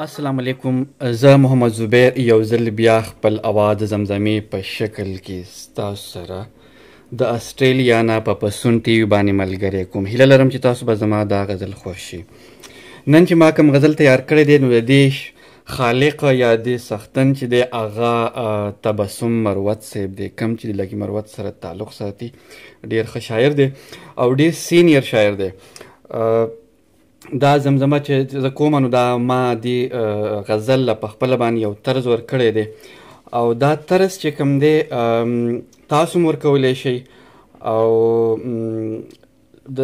السلام علیکم. زه محمد زبیر یو ځل بیا خپل اواز د زمزمې په شکل کې ستاسو سره د استرالیا نه په پسون ټي وي باندې ملګری کوم. هیله لرم چې تاسو به زما دا غزل خوښ شي. نن چې ما کوم غزل تیار کړی دی نو د دې خالق یا د سختن چې دی هغه تبسم مروت صاحب دی، کوم چې د لکي مروت سره تعلق ساتي. ډېر ښه شاعر دی او ډېر سینیر شاعر دی. دا زمزمه چې زه کومه نو دا ما د غزل په خپله باندې یو طرز ورکړی دی او دا طرز چې کوم دی تاسو هم ورکولی شئ او د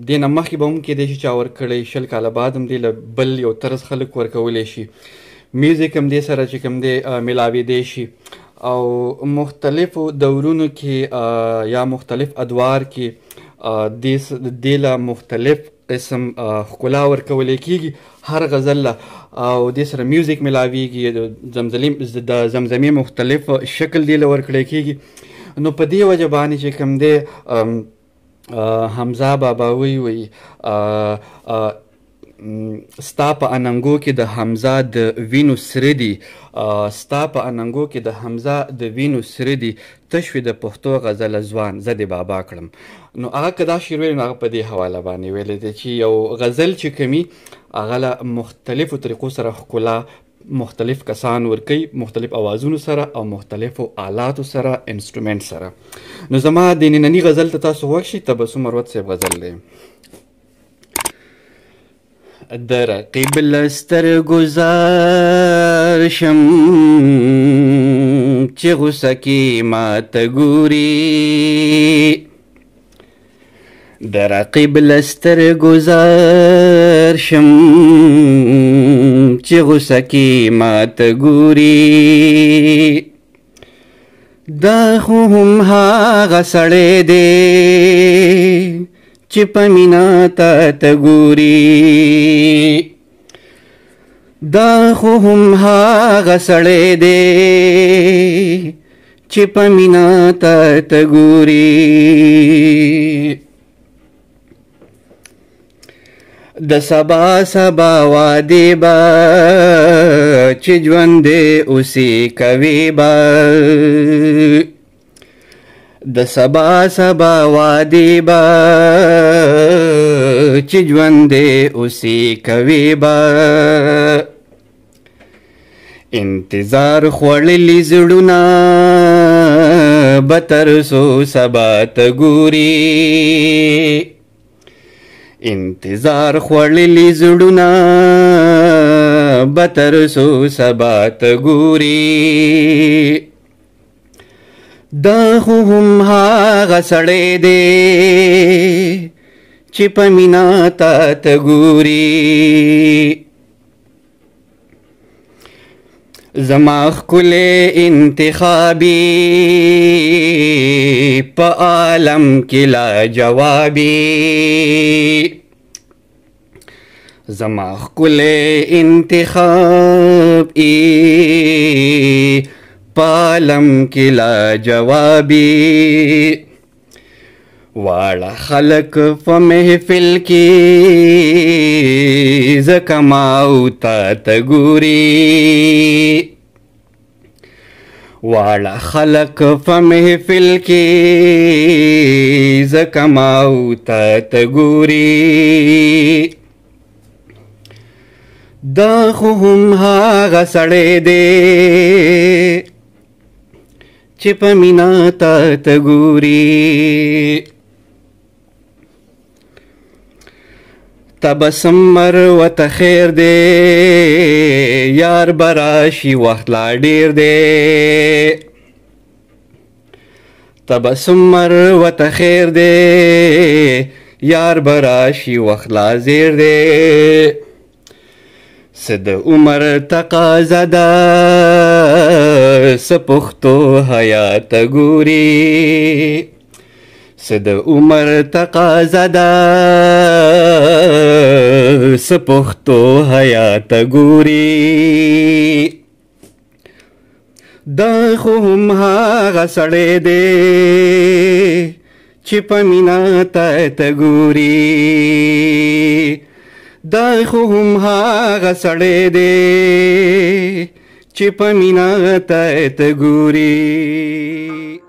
دې نه مخکې به هم کیدی شي چا ورکړی 20 کاله بعد هم دی له بل یو طرز خلک ورکولی شي. میوزیک هم دې سره چې کوم دی میلاویدی شي او مختلفو دورونو کې یا مختلف ادوار کې دې له مختلف قسم ښکلا ورکولی کېږي هر غزل له او دې سره میوزیک میلاویږي، د زمزمې مختلف شکل دې له ورکړی کېږي. نو په دې وجه باندې چې کوم دی حمزه بابا وی ستا په اننګو کې د حمزه د وینو سره دي، ستا په اننګو کې د حمزه د وینو سره دي، تشوي د پښتو غزل ځوان زه د بابا کړم. نو هغه که دا شعر ویلی نو هغه په دې حواله باندې ویلی دی چې یو غزل چې کومي هغه له مختلفو طریقو سره ښکلا مختلف کسان ورکوي، مختلف اوازونو سره او مختلفو آلاتو سره انسټرومنټ سره. نو زما د ننني غزل ته تاسو خوښ شي. تبسم مروت صاحب غزل دی. د رقیب لستر گزار شم چې غوسه کې ماته ګوري، د رقیب لستر گزار شم چې غوسه کې ماته ګوري. دا خو هم هغه سړی دی چې په مینا ته ګوري، دا خو هم هغه سړی دی چې په مینا ته ګوري. د سبا سبا وادي به چې ژوند دی اوسې کوي به، د سبا سبا وادي به چې ژوند دی اوسې کوي به. انتظار خوړلي زړونه به تر څو سبا ته ګوري، انتظار خوړلي زړونه به تر څو سبا ته ګوري. دا خو هم هغه سړی دی چې په مینا ته ګوري. زما ښکلی انتخابي په عالم کې لا جوابي، زما ښکلی انتخابي په عالم کې لا جوابي. واړه خلک په محفل کې ځکه ما او ته ګوري، واړه خلک په محفل کې ځکه ما او ته ګوري. دا خو هم هغه سړی دی چې په مینا ته ګوري. تبسم مروت خیر دی یار براشي وخت لا ډیر دی، تبسم مروت خیر دی یار براشي وخت لا زیر دی. څه د عمر تقاضا ده څه پښتو حیات ګوري، څه د عمر تقاضا ده څه پښتو حیات ګوري. دا خو هم هغه سړی دی چې په مینا ته ګوري، دا خو هم هغه سړی دی چې په مینه ته ګوري.